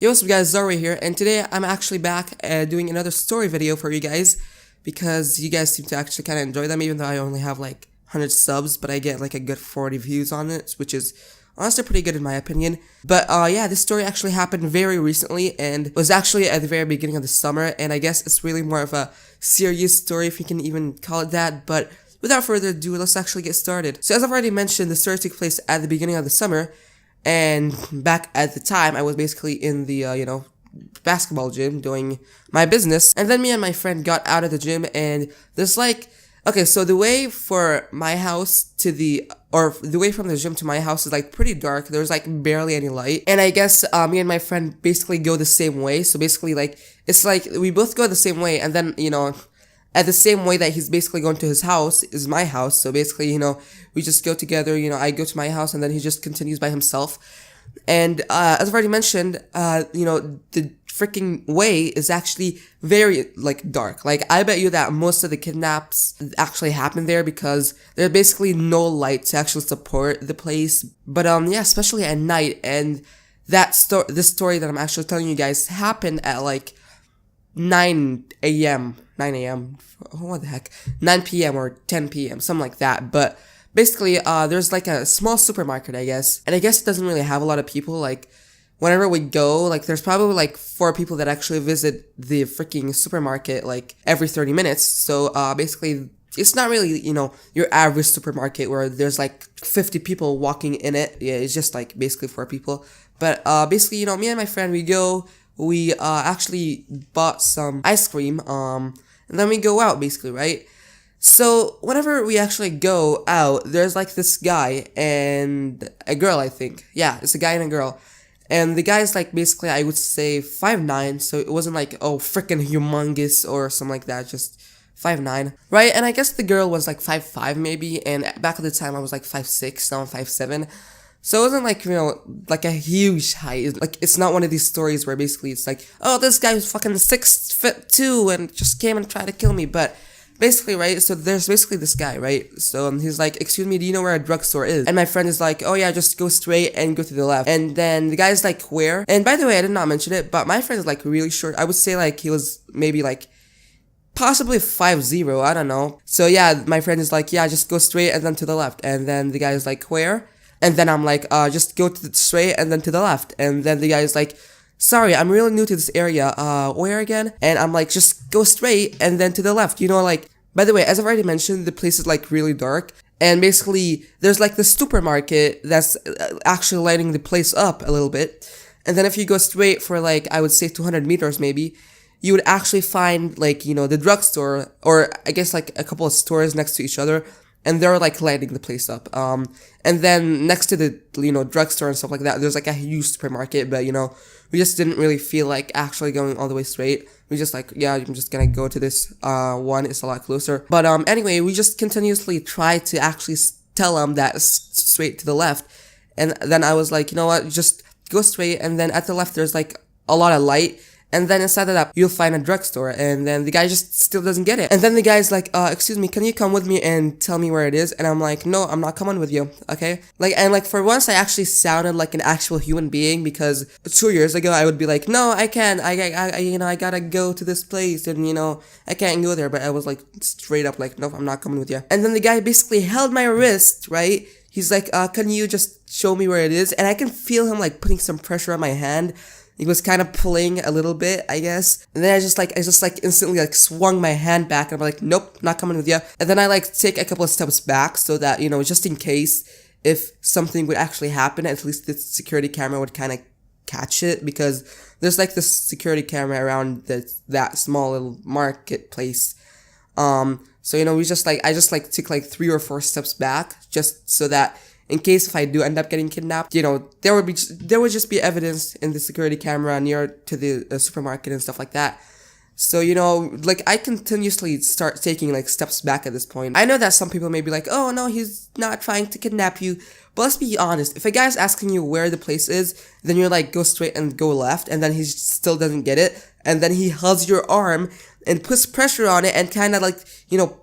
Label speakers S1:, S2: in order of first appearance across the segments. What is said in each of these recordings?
S1: Yo, what's up guys, ZarWay here, and today I'm actually back doing another story video for you guys, because you guys seem to actually kind of enjoy them, even though I only have like 100 subs, but I get like a good 40 views on it, which is honestly pretty good in my opinion. But yeah, this story actually happened very recently, and was actually at the very beginning of the summer, and I guess it's really more of a serious story, if you can even call it that. But without further ado, let's actually get started. So as I've already mentioned, the story took place at the beginning of the summer, and back at the time, I was basically in the, basketball gym doing my business. And then me and my friend got out of the gym, and there's like, okay, so the way for my house to the way from the gym to my house is like pretty dark. There's like barely any light. And I guess, me and my friend basically go the same way. So basically like, it's like we both go the same way, and then, at the same way that he's basically going to his house is my house. So basically, we just go together, I go to my house and then he just continues by himself. And, as I've already mentioned, the freaking way is actually very, like, dark. Like, I bet you that most of the kidnaps actually happen there because there's basically no light to actually support the place. But, yeah, especially at night. And this story that I'm actually telling you guys happened at, like, 9 a.m., what the heck, 9 p.m. or 10 p.m., something like that. But basically, there's like a small supermarket, I guess, and I guess it doesn't really have a lot of people. Like, whenever we go, like, there's probably like 4 people that actually visit the freaking supermarket, like, every 30 minutes. So, basically, it's not really, your average supermarket where there's like 50 people walking in it. Yeah, it's just like basically 4 people. But, basically, me and my friend, we actually bought some ice cream, and then we go out, basically, right? So, whenever we actually go out, there's, like, this guy and a girl, I think. Yeah, it's a guy and a girl. And the guy's, like, basically, I would say 5'9", so it wasn't, like, oh, freaking humongous or something like that, just 5'9", right? And I guess the girl was, like, 5'5", maybe, and back at the time, I was, like, 5'6", now I'm 5'7". So it wasn't like, like a huge height. Like, it's not one of these stories where basically it's like, oh, this guy was fucking 6'2" and just came and tried to kill me. But basically, right, so there's basically this guy, right? So he's like, excuse me, do you know where a drugstore is? And my friend is like, oh yeah, just go straight and go to the left. And then the guy's like, where? And by the way, I did not mention it, but my friend is like really short. I would say like he was maybe like possibly 5'0", I don't know. So yeah, my friend is like, yeah, just go straight and then to the left. And then the guy is like, where? And then I'm like, just go to the straight and then to the left. And then the guy is like, sorry, I'm really new to this area. Where again? And I'm like, just go straight and then to the left. Like, by the way, as I've already mentioned, the place is like really dark. And basically, there's like the supermarket that's actually lighting the place up a little bit. And then if you go straight for like, I would say 200 meters maybe, you would actually find like, the drugstore, or I guess like a couple of stores next to each other. And they're like lighting the place up. And then next to the, drugstore and stuff like that, there's like a huge supermarket, but we just didn't really feel like actually going all the way straight. We just like, yeah, I'm just gonna go to this, one, it's a lot closer. But, anyway, we just continuously tried to actually tell him that straight to the left. And then I was like, you know what, just go straight, and then at the left there's like a lot of light. And then inside of that, you'll find a drugstore. And then the guy just still doesn't get it. And then the guy's like, excuse me, can you come with me and tell me where it is? And I'm like, no, I'm not coming with you, okay? And for once, I actually sounded like an actual human being, because 2 years ago, I would be like, no, I can't, I gotta go to this place, and, I can't go there. But I was like, straight up like, no, I'm not coming with you. And then the guy basically held my wrist, right? He's like, can you just show me where it is? And I can feel him, like, putting some pressure on my hand. He was kind of pulling a little bit, I guess. And then I just instantly like swung my hand back, and I'm like, nope, not coming with you. And then I like take a couple of steps back so that, just in case if something would actually happen, at least the security camera would kind of catch it, because there's like this security camera around that small little marketplace. So, I just took like 3 or 4 steps back, just so that in case if I do end up getting kidnapped, there would just be evidence in the security camera near to the supermarket and stuff like that. So, like, I continuously start taking, like, steps back at this point. I know that some people may be like, oh, no, he's not trying to kidnap you. But let's be honest. If a guy's asking you where the place is, then you're like, go straight and go left, and then he still doesn't get it. And then he holds your arm and puts pressure on it and kind of, like,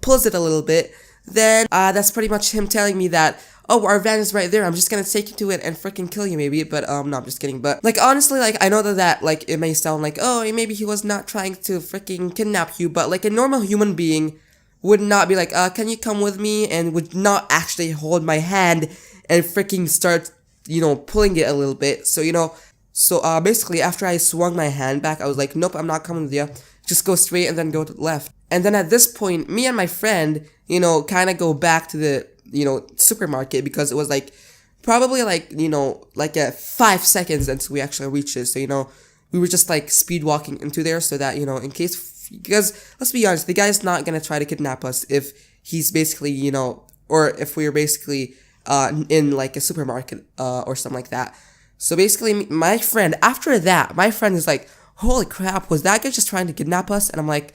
S1: pulls it a little bit. then that's pretty much him telling me that, oh, our van is right there, I'm just gonna take you to it and freaking kill you maybe, but no, I'm just kidding. But like honestly, like I know that like it may sound like, oh, maybe he was not trying to freaking kidnap you, but like a normal human being would not be like, can you come with me, and would not actually hold my hand and freaking start, you know, pulling it a little bit. So, you know, basically after I swung my hand back, I was like, nope, I'm not coming with you. Just go straight and then go to the left. And then at this point, me and my friend, you know, kind of go back to the, you know, supermarket, because it was like probably like, you know, like 5 seconds until we actually reached it. So, you know, we were just like speed walking into there so that, you know, in case, because let's be honest, the guy's not gonna try to kidnap us if he's basically, you know, or if we're basically in like a supermarket or something like that. So basically, my friend, after that, my friend is like, holy crap, was that guy just trying to kidnap us? And I'm like,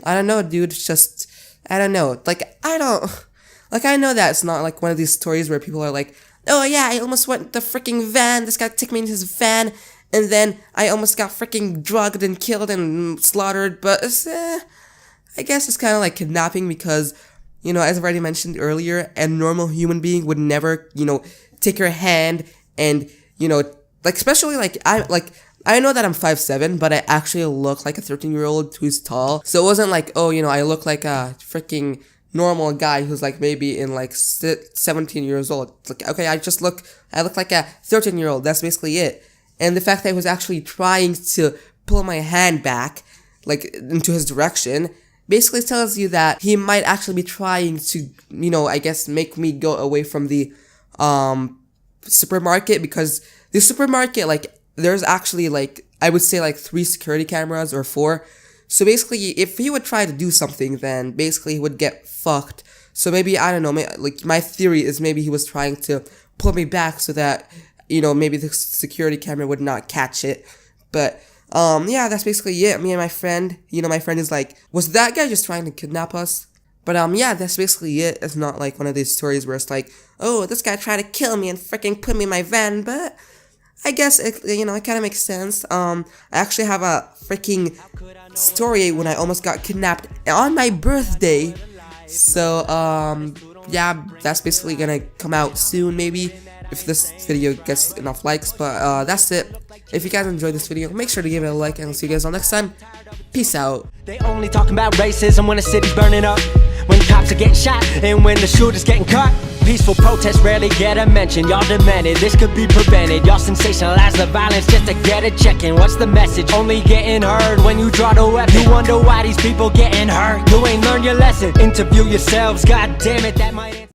S1: I don't know, dude, it's just, I don't know. Like, I know that it's not like one of these stories where people are like, oh yeah, I almost went the freaking van, this guy took me in his van, and then I almost got freaking drugged and killed and slaughtered, but it's, I guess it's kind of like kidnapping, because, you know, as I've already mentioned earlier, a normal human being would never, you know, take your hand and, you know, like, especially like, I know that I'm 5'7", but I actually look like a 13-year-old who's tall. So it wasn't like, oh, you know, I look like a freaking normal guy who's like maybe in like 17 years old. It's like, okay, I look like a 13-year-old. That's basically it. And the fact that he was actually trying to pull my hand back, like, into his direction, basically tells you that he might actually be trying to, you know, I guess make me go away from the, supermarket, because the supermarket, like, there's actually, like, I would say, like, 3 security cameras or 4. So basically, if he would try to do something, then basically he would get fucked. So maybe, I don't know, like, my theory is maybe he was trying to pull me back so that, you know, maybe the security camera would not catch it. But, yeah, that's basically it. Me and my friend, you know, my friend is like, was that guy just trying to kidnap us? But, yeah, that's basically it. It's not like one of these stories where it's like, oh, this guy tried to kill me and freaking put me in my van, but I guess it, you know, it kind of makes sense. I actually have a freaking story when I almost got kidnapped on my birthday. So, yeah, that's basically gonna come out soon, maybe, if this video gets enough likes. But, that's it. If you guys enjoyed this video, make sure to give it a like, and I'll see you guys all next time. Peace out.
S2: They only talking about racism when the city's burning up, when cops are getting shot, and when the shooter's getting caught. Peaceful protests rarely get a mention. Y'all demanded this could be prevented. Y'all sensationalize the violence just to get a check-in. What's the message? Only getting heard when you draw the weapon. You wonder why these people getting hurt. You ain't learned your lesson. Interview yourselves, god damn it, that might